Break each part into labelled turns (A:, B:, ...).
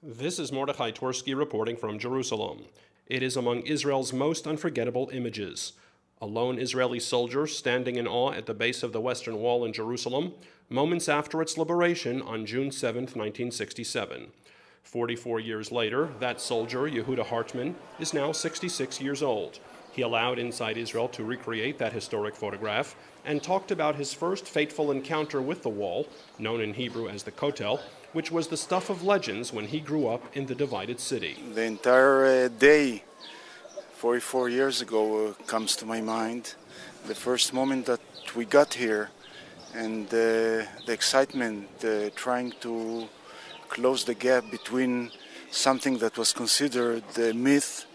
A: This is Mordechai Twersky reporting from Jerusalem. It is among Israel's most unforgettable images. A lone Israeli soldier standing in awe at the base of the Western Wall in Jerusalem, moments after its liberation on June 7, 1967. 44 years later, that soldier, Jehuda Hartman, is now 66 years old. He allowed Inside Israel to recreate that historic photograph and talked about his first fateful encounter with the wall, known in Hebrew as the Kotel, which was the stuff of legends when he grew up in the divided city.
B: The entire day, 44 years ago, comes to my mind. The first moment that we got here and the excitement, trying to close the gap between something that was considered a myth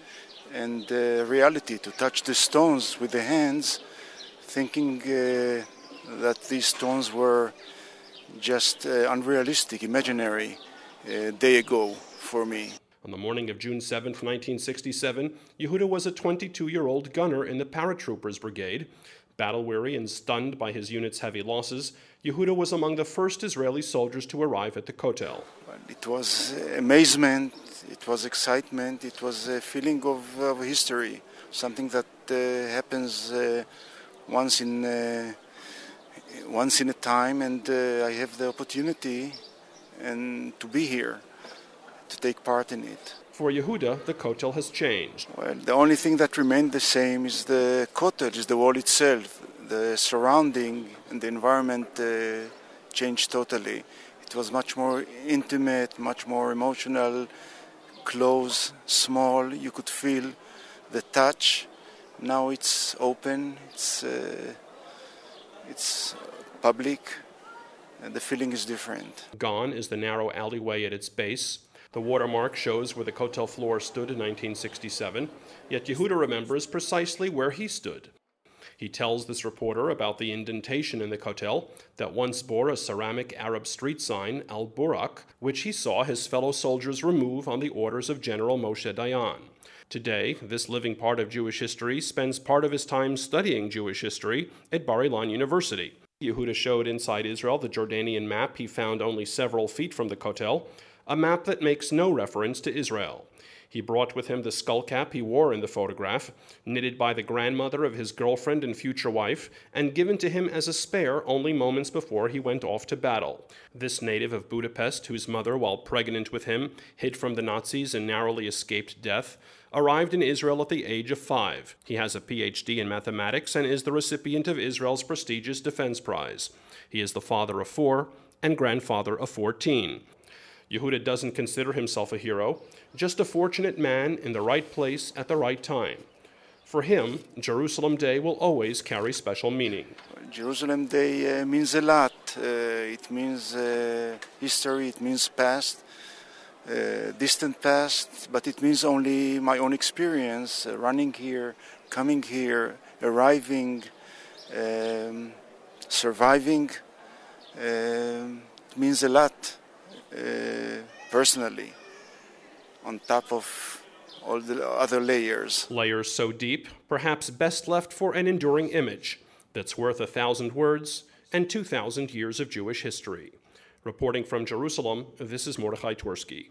B: and reality, to touch the stones with the hands, thinking that these stones were just unrealistic, imaginary, a day ago for me.
A: On the morning of June 7, 1967, Jehuda was a 22-year-old gunner in the paratroopers brigade. Battle-weary and stunned by his unit's heavy losses, Jehuda was among the first Israeli soldiers to arrive at the Kotel.
B: It was amazement, it was excitement, it was a feeling of history, something that happens once in a time, and I have the opportunity to be here, to take part in it.
A: For Jehuda, the Kotel has changed.
B: Well, the only thing that remained the same is the Kotel, is the wall itself. The surrounding and the environment changed totally. It was much more intimate, much more emotional, close, small. You could feel the touch. Now it's open, it's public, and the feeling is different.
A: Gone is the narrow alleyway at its base. The watermark shows where the Kotel floor stood in 1967, yet Jehuda remembers precisely where he stood. He tells this reporter about the indentation in the Kotel that once bore a ceramic Arab street sign, Al-Burak, which he saw his fellow soldiers remove on the orders of General Moshe Dayan. Today, this living part of Jewish history spends part of his time studying Jewish history at Bar Ilan University. Jehuda showed Inside Israel the Jordanian map he found only several feet from the Kotel, a map that makes no reference to Israel. He brought with him the skullcap he wore in the photograph, knitted by the grandmother of his girlfriend and future wife, and given to him as a spare only moments before he went off to battle. This native of Budapest, whose mother, while pregnant with him, hid from the Nazis and narrowly escaped death, arrived in Israel at the age of 5. He has a PhD in mathematics and is the recipient of Israel's prestigious Defense Prize. He is the father of 4 and grandfather of 14. Jehuda doesn't consider himself a hero, just a fortunate man in the right place at the right time. For him, Jerusalem Day will always carry special meaning.
B: Jerusalem Day means a lot. It means history, it means past, distant past, but it means only my own experience, running here, coming here, arriving, surviving. It means a lot. Personally, on top of all the other layers.
A: Layers so deep, perhaps best left for an enduring image that's worth 1,000 words and 2,000 years of Jewish history. Reporting from Jerusalem, this is Mordechai Twersky.